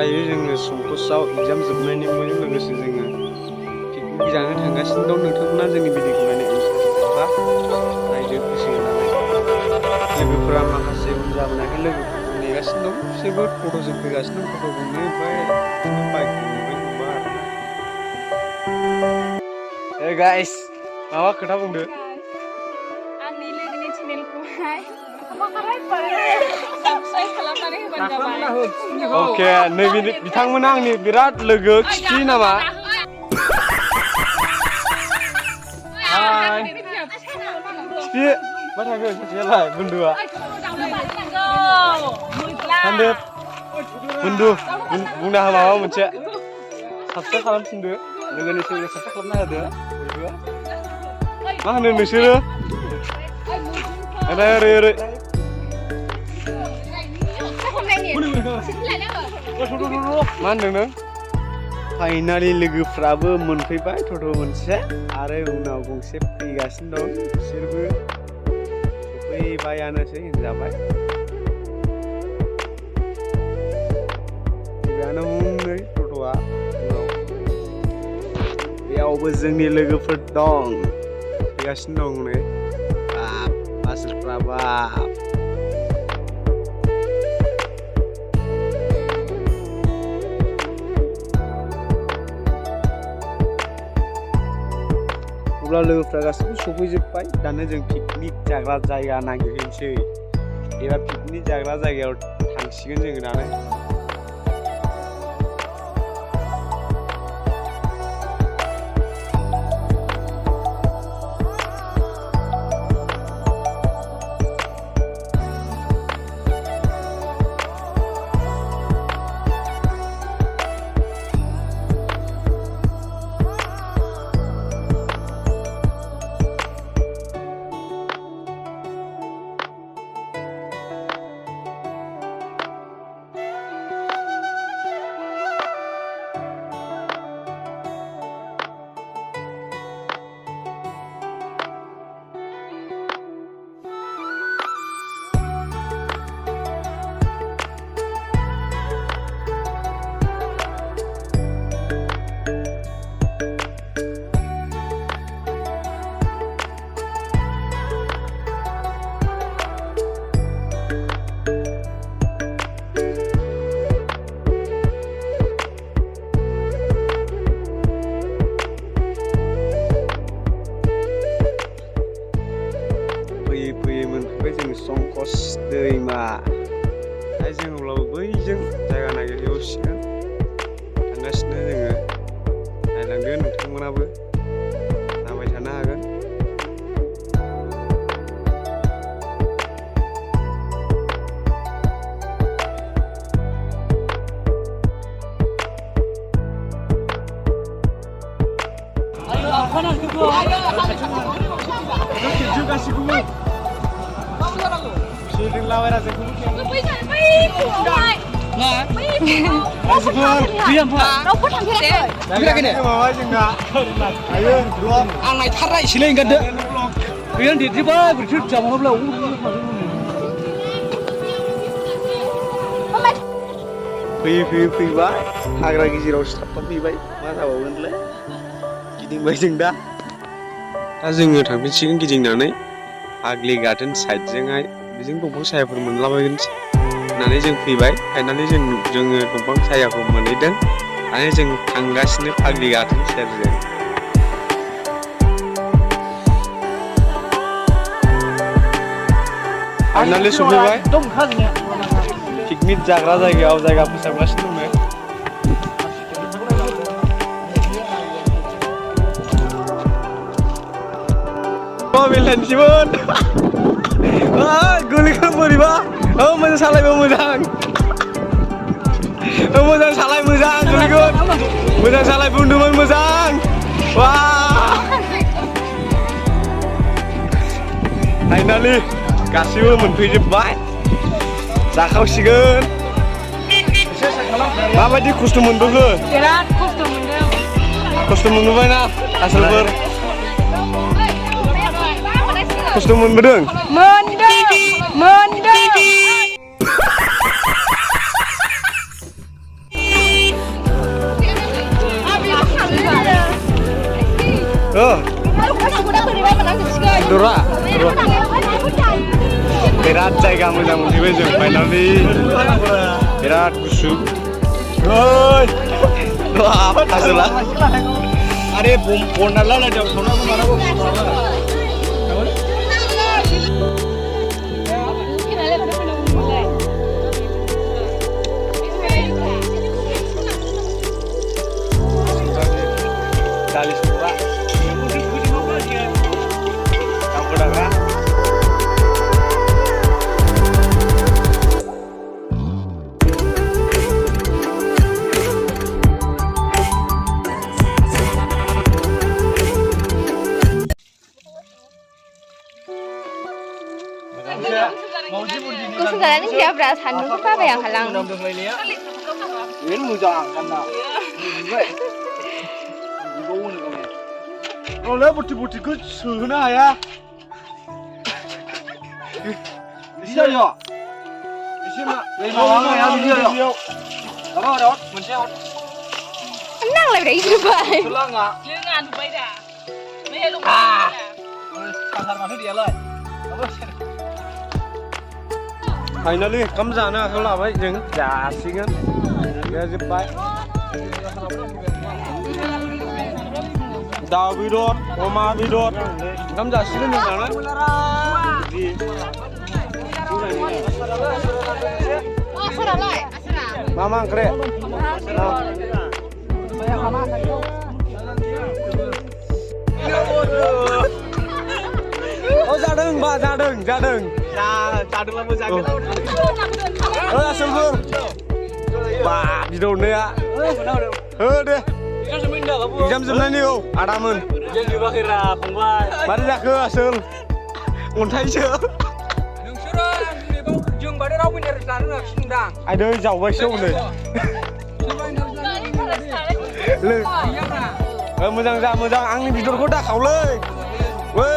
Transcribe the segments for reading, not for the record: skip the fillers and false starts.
दायो जोङो संकसआव एग्जाम जोबनायनि लोगोसे जोङो पिकनिक जानो थांगासिनो दं। नोंथांमोना जोंनि भिडिअखौ नायदो गोसो होनानै। लोगोफोरा माखासे उन जाबोनायखाय लोगोफोरखौ नेगासिनो दं। बिसोरबो टट'जों फैगासिनो दं। टट' गंनै ओमफ्राय बिदिनो बाइक गंब्रै गंबा आरोना। हे गाइस माबा खोथा बुंदो। आंनि लोगोनि चेनेलखौहाय साबस्क्राइब खालामनानै होबानो जाबाय। अके नैबे बिथांमोना आंनि बिराद लोगो खिफि नामा? हाय खिफि मा थाखो सासेयालाय बुन्दुआ? सानदोब बुन्दु बुंना हो माबा मोनसे। साबस्क्राइब खालामफिनदो। लोगोनि चेनेलखौ साबस्क्राइब खालामना होदो बयबो। मा होनो नोंसोरो? ओरै ओरै ओरै मा होनदों नों? फाइनालि लोगोफ्राबो मोनफैबाय टट' मोनसे आरो उनाव गंसे फैगासिनो दं। बिसोरबो सफैबायानोसै होनजाबाय। फैबायानो हनै टट'आ उनाव। बेयावबो जोंनि लोगोफोर दं। फैगासिनो दं नै मानसिफ्रा बाब। अब्ला लोगोफ्रा गासिबो सफैजोब्बाय। दानो जों पिकनिक जाग्रा जायगा नागिरहैनोसै एबा पिकनिक जाग्रा जायगायाव थांसिगोन जोङो दानो। फैयै मोनफैबाय जों संकस दैमा। दायो जों अब्लाबो बैजों जायगा नागिरहैसिगोन। थांगासिनो जोङो। नायलांदो नोंथांमोनाबो नायबाय थानो हागोन। गासिखौबो फिल्डिं लाबायना जोंखौबो आं नायथारनायसैलै ओंखारदो गैया देरजोब्बाय बोरैथो जाबावब्ला फैयै फैबाय हाग्रा गेजेराव साबफैबाय। मा जाबावगोनलाय गिदिंबाय जों दा जोङो थांफिनसिगोन गिदिंनानै आग्लि गार्डेन साइडजोंहाय। बेजों दंफां सायाफोर मोनलाबायगोन होननानै जों फैबाय। फाइनालि जोङो दंफां सायाखौ मोनहैदों। आरो जों थांगासिनो आग्लि गार्डेन सेरजों। फाइनालि सफैबाय पिकनिक जाग्रा जायगायाव। जायगा फोसाबगासिनो दङ। बेलायनोसैमोन गोलैखो बोरैबा। मोजां सालायबो मोजां। मोजां सालाय मोजां गोलैगोन। मोजां सालाय बुंदोंमोन मोजां। वा फाइनालि गासिबो मोनफैजोब्बाय। जाखावसिगोन। माबायदि खस्थ' मोनबोखो? बिराद खस्थ' मोनदों। खस्थ' मोनबोबायना आसोलफोर? खस्थ' मोनबोदों? मोनदों। Dora. Berat जायगा मोजां मोनफैबाय जों फाइनालि बिराद गुसु हाजोला अरे बनना लालायदों संनांगौ मानांगौ दालि संग्रा दाउ गोदाग्रा Gusto ka lang siya, bra. Sandung ka ba yang halang? Ini mujang kan nak. Oleh buti-buti ku suhuna ya. Bisa ya. Bisa mak. Mau ya bisa ya. Apa ada? Mencet. Nang lah bra itu ba. Tulang enggak? Jangan Dubai dah. Meh lu. Kasar mana dia lah. Apa? Finally ओंखाम जानो आखायाव लाबाय जों जासिगोन जोब्बाय दाउ बेदर अमा बेदर ओंखाम जासिगोन जों जानो मा ओंख्रि जादों बा जादों जादोंला मोजां आसोलफोर बा बिदौनाया हो दे एग्जाम जोबनायनि औ आदामोन जोंनि बाहेरा फंबाय मारै जाखो आसोल अन्थाइसो नोंसोरो जों बादै रावबो जानो नागिरदों आइदै जावबायसो हनै मोजां जा मोजां आंनि बिदरखौ दाखावलै वै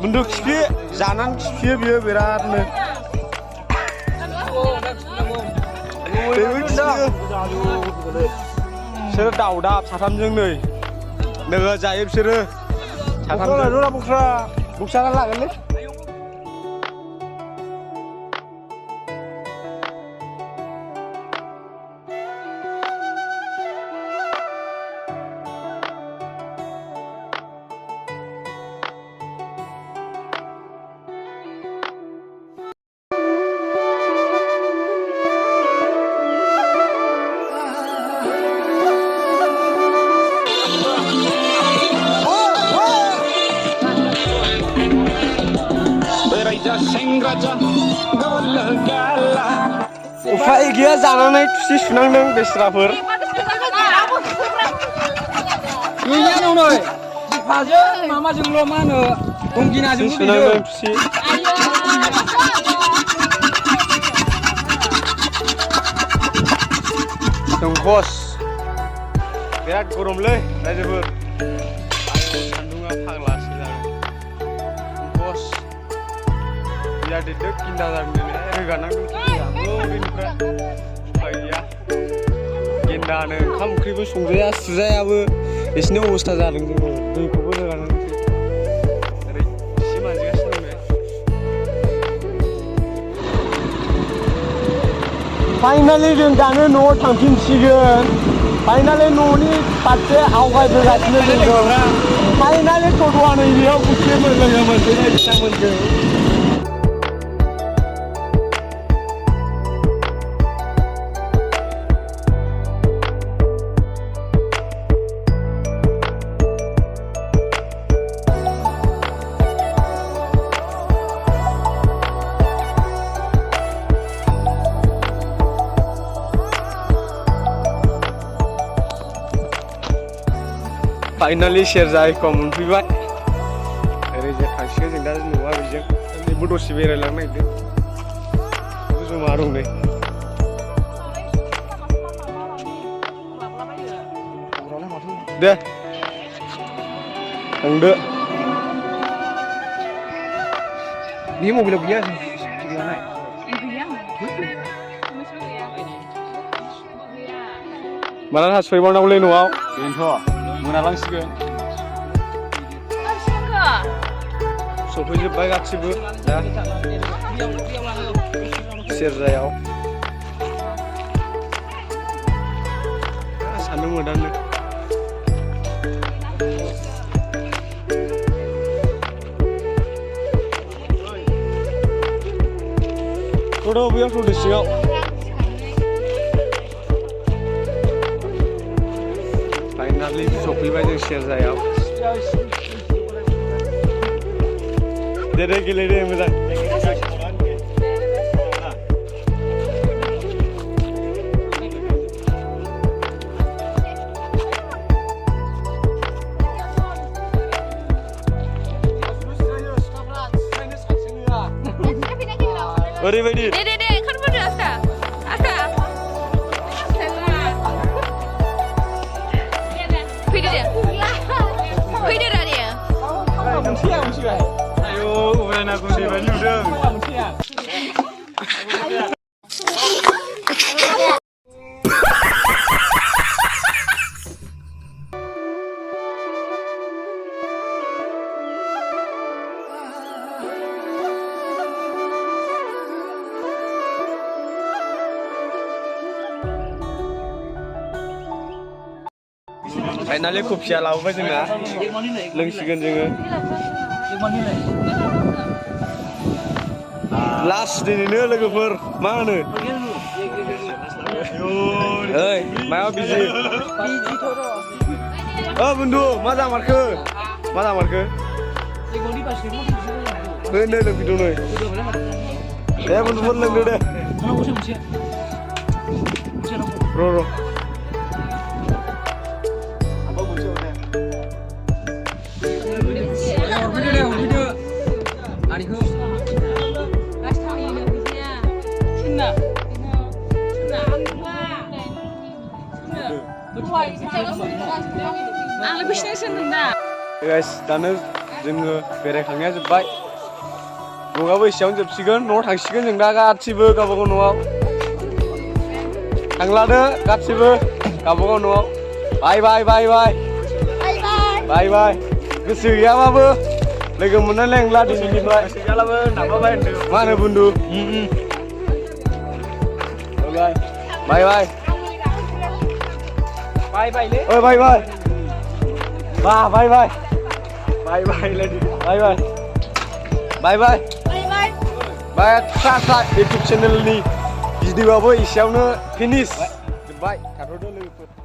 Benduk kipi, janan kipi biar beratnya. Seru daudap, satam jeng nih. Dengar jaib seru. Satam jeng. Buksa lah kan nih. Upai gila जानानै थुसि सुनांदों बेस्राफोर Iya nonoi. Aja mama jenglo mana? Kungkina jenglo सुनांदों थुसि जों बस बिराद गरमलै रायजोफोर सान्दुङा फाग्लासो जागोन बस बिराद देदों किन्दा जादों रोगानांदों बेनिफ्राय उफाय गैया गेन्दानो ओंखाम ओंख्रिबो संजाया सुजायाबो बिसिनि अबस्था जादों जोङो दैखौबो रोगानांगौ ओरै एसे मानजिगासिनो दं फाइनालि जों दानो न'आव थांफिनसिगोन फाइनालि न'नि फारसे आवगायबोगासिनो जों फाइनालि टट'आ नैबेयाव गुसे लोगो मोनफैनाय बिथांमोनजों फाइनालि सेरजा एखौ मोनफैबाय ओरैजाय थांसिगोन जों दा न'आ बेजों बेबो दसे बेरायलांनो नागिरदों जमा दं नै दे थांदो Ni mobil gua ya. Gimana? Iya. Masuk ya. माला थास'हैबावनांगौलै न'आव बेनोथ' मोनालांसिगोन सफैजोब्बाय गासिबो दा सेरजायाव सान्दुं मोदानो थ'द' बैयाव थ'दो सिङाव फाइनालि सफैबाय जों सेरजायाव दे गेलेदे मोजां ओरैबायदि दे ओंखारबोदो आखा फैदो दे फैदोरा दे आयौ उरायना गुन्दै बायदि नुदों फाइनालि कफिया लाबोबाय जोंना लोंसिगोन जोङो लास्ट दिनैनो लोगोफोर मा होनो ओइ मायाव बिजि बुन्दु मा जामारखो होनो लोंफैदों नै दे बुन्दुफोर लोंदो दे र' guys दानो जोङो बेरायखांनाया जोब्बाय न'आबो एसेयावनो जोबसिगोन न'आव थांसिगोन जों दा गासिबो गावबागाव न'आव थांलादो गासिबो गावबागाव न'आव बाय गोसो गैयाबाबो लोगो मोननाय नंला दिनैनिफ्राय मा होनो बुन्दु बाय YouTube चेनेलनि भिडिअ'आबो एसेयावनो फिनिश जोब्बाय थाथ'दो लोगोफोर